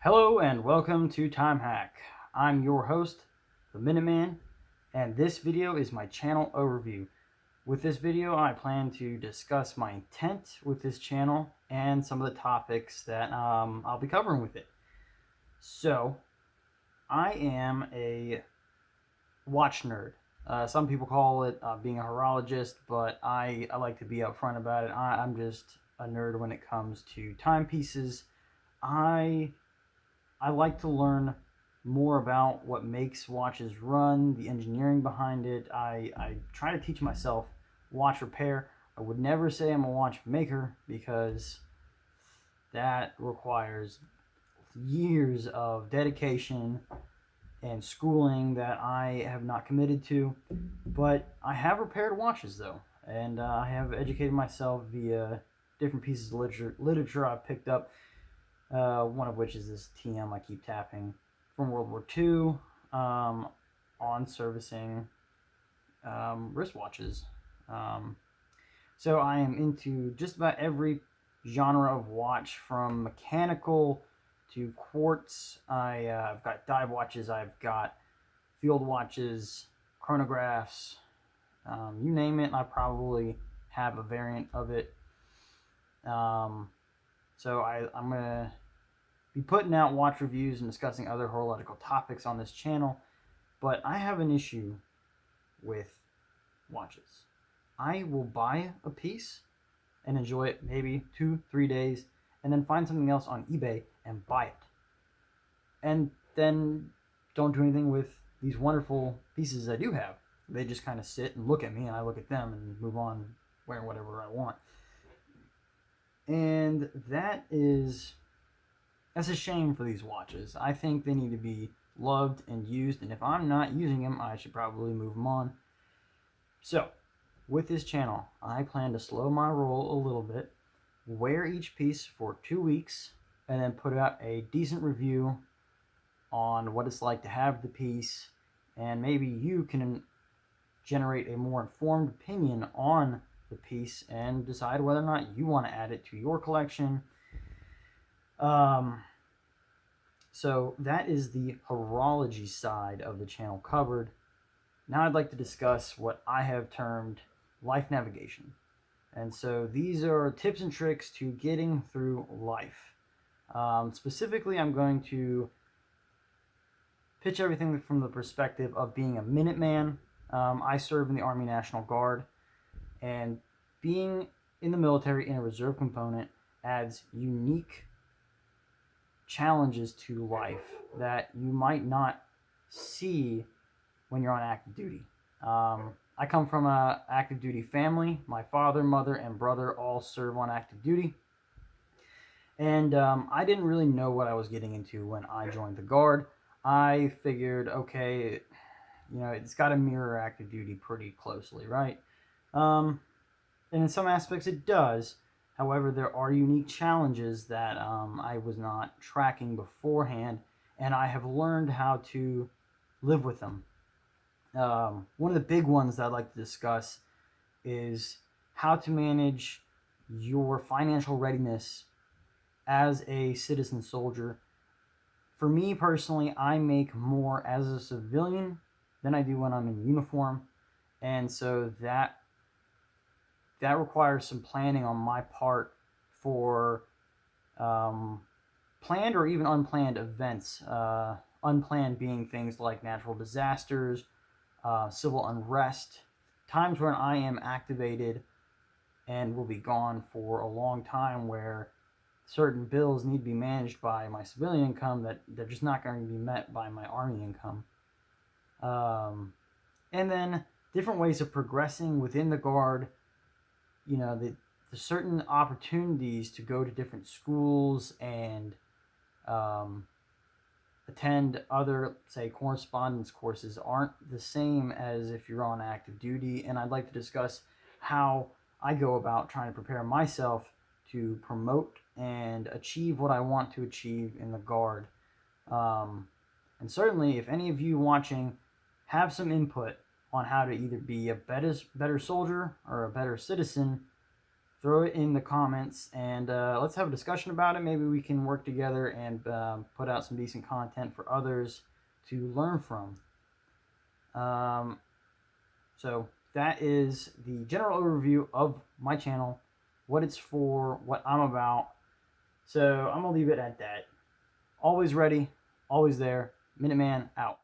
Hello and welcome to Time Hack. I'm your host, the Minuteman, and this video is my channel overview. With this video, I plan to discuss my intent with this channel and some of the topics that I'll be covering with it. So, I am a watch nerd. Some people call it being a horologist, but I like to be upfront about it. I'm just a nerd when it comes to timepieces. I like to learn more about what makes watches run, the engineering behind it. I try to teach myself watch repair. I would never say I'm a watch maker because that requires years of dedication and schooling that I have not committed to. But I have repaired watches though, and I have educated myself via different pieces of literature I've picked up. One of which is this TM I keep tapping from World War II on servicing wristwatches. So I am into just about every genre of watch, from mechanical to quartz. I've got dive watches, I've got field watches, chronographs, you name it, I probably have a variant of it. So I'm going to be putting out watch reviews and discussing other horological topics on this channel, but I have an issue with watches. I will buy a piece and enjoy it maybe 2-3 days, and then find something else on eBay and buy it. And then don't do anything with these wonderful pieces I do have. They just kind of sit and look at me, and I look at them and move on wearing whatever I want. And that's a shame for these watches. I think they need to be loved and used, and if I'm not using them, I should probably move them on. So, with this channel, I plan to slow my roll a little bit, wear each piece for 2 weeks, and then put out a decent review on what it's like to have the piece, and maybe you can generate a more informed opinion on the piece and decide whether or not you want to add it to your collection. So that is the horology side of the channel covered. Now I'd like to discuss what I have termed life navigation. And so these are tips and tricks to getting through life. Specifically, I'm going to pitch everything from the perspective of being a Minuteman. I serve in the Army National Guard, and being in the military in a reserve component adds unique challenges to life that you might not see when you're on active duty. I come from an active duty family. My father, mother, and brother all serve on active duty. And I didn't really know what I was getting into when I joined the Guard. I figured, okay, it's got to mirror active duty pretty closely, right? And in some aspects it does. However, there are unique challenges that I was not tracking beforehand, and I have learned how to live with them. One of the big ones that I'd like to discuss is how to manage your financial readiness as a citizen soldier. For me personally, I make more as a civilian than I do when I'm in uniform, and so that requires some planning on my part for planned or even unplanned events. Unplanned being things like natural disasters, civil unrest, times when I am activated and will be gone for a long time, where certain bills need to be managed by my civilian income that they're just not going to be met by my Army income. And then different ways of progressing within the Guard. The certain opportunities to go to different schools and attend other, say, correspondence courses aren't the same as if you're on active duty, and I'd like to discuss how I go about trying to prepare myself to promote and achieve what I want to achieve in the Guard. And certainly, if any of you watching have some input on how to either be a better soldier or a better citizen, throw it in the comments, and let's have a discussion about it. Maybe we can work together and put out some decent content for others to learn from. So that is the general overview of my channel, what it's for, what I'm about. So I'm going to leave it at that. Always ready, always there. Minuteman out.